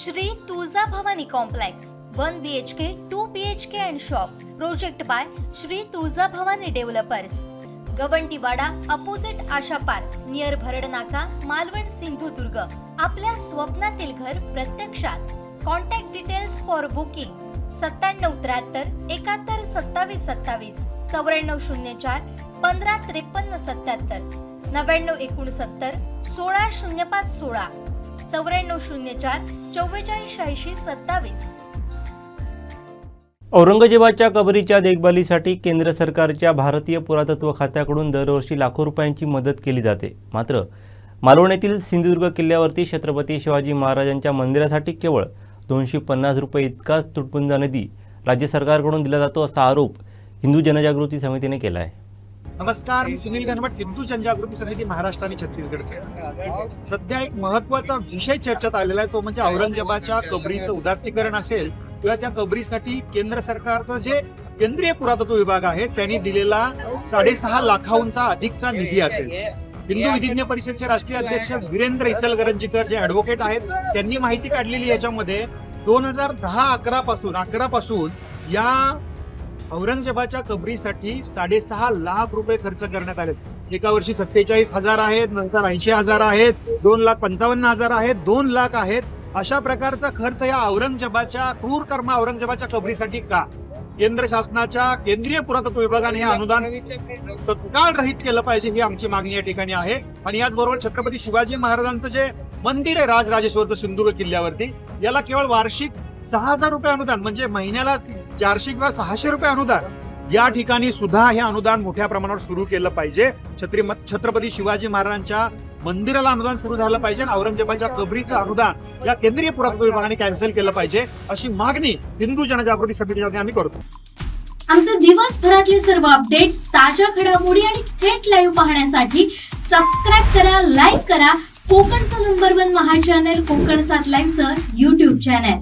Shri Tuljabhavani complex 1 BHK 2 BHK and shop project by Shri Tuljabhavani developers Gavantiwada opposite Asha Park near Bharadnaka Malvan Sindhudurg. आपल्या स्वप्नातील घर प्रत्यक्षात। Contact details for booking 9773 71 27 27 9404 15 53 77 9969 1605 16 9404 44 80 27। औरंगजेबाच्या कबरीच्या देखभालीसाठी केंद्र सरकारच्या भारतीय पुरातत्व खात्याकडून दरवर्षी लाखो रुपयांची मदत केली जाते। मात्र मालवण येथील सिंधुदुर्ग किल्ल्यावरती छत्रपती शिवाजी महाराजांच्या मंदिरासाठी केवळ 250 रुपये इतकाच तुटपुंजा निधी राज्य सरकारकडून दिला जातो असा आरोप हिंदू जनजागृती समितीने केला आहे। नमस्कार, मी सुनील घनवट, हिंदू जनजागृती समिती महाराष्ट्र आणि छत्तीसगडचे। सध्या एक महत्त्वाचा विषय चर्चेत आलेला आहे, तो म्हणजे औरंगजेबाच्या कबरीचं उदात्तीकरण असेल किंवा त्या कबरीसाठी केंद्र सरकारचं जे केंद्रीय पुरातत्व विभाग आहे त्यांनी दिलेला 6.5 लाखांचा अधिकचा निधी असेल। हिंदू विधिज्ञ परिषदेचे राष्ट्रीय अध्यक्ष वीरेंद्र इचलकरंजीकर जे ॲडव्होकेट आहेत त्यांनी माहिती काढलेली याच्यामध्ये 2010-11 पासून या औरंगजेबाच्या कबरीसाठी 6.5 लाख रुपये खर्च करण्यात आले। एका वर्षी 47,000 आहेत, नंतर 80,000 आहेत, 2,55,000 आहेत, 2 लाख आहेत। अशा प्रकारचा खर्च या औरंगजेबाच्या क्रूरकर्मा औरंगजेबाच्या कबरीसाठी का? केंद्र शासनाच्या केंद्रीय पुरातत्व विभागाने हे अनुदान तत्काळ रहित केलं पाहिजे ही आमची मागणी या ठिकाणी आहे। आणि याचबरोबर छत्रपती शिवाजी महाराजांचं जे मंदिर आहे राजराजेश्वरचं सिंधुदुर्ग किल्ल्यावरती, याला केवळ वार्षिक 6,000 रुपये अनुदान, म्हणजे महिन्याला 400 किंवा 600 रुपये अनुदान, या ठिकाणी सुद्धा हे अनुदान मोठ्या प्रमाणावर सुरू केलं पाहिजे। छत्रपती शिवाजी महाराजांच्या मंदिराला अनुदान सुरू झालं पाहिजे, औरंगजेबाच्या कबरीचं अनुदान या केंद्रीय पुरातत्व विभागाने कॅन्सल केलं पाहिजे अशी मागणी हिंदू जनजागृती समितीने आम्ही करतो। आमचे दिवसभरातले सर्व अपडेट्स, ताज्या घडामोडी आणि थेट लाईव्ह पाहण्यासाठी सबस्क्राईब करा, लाईक करा कोकणचं नंबर 1 महा चॅनल कोकण 7 लाईनचं YouTube चॅनल।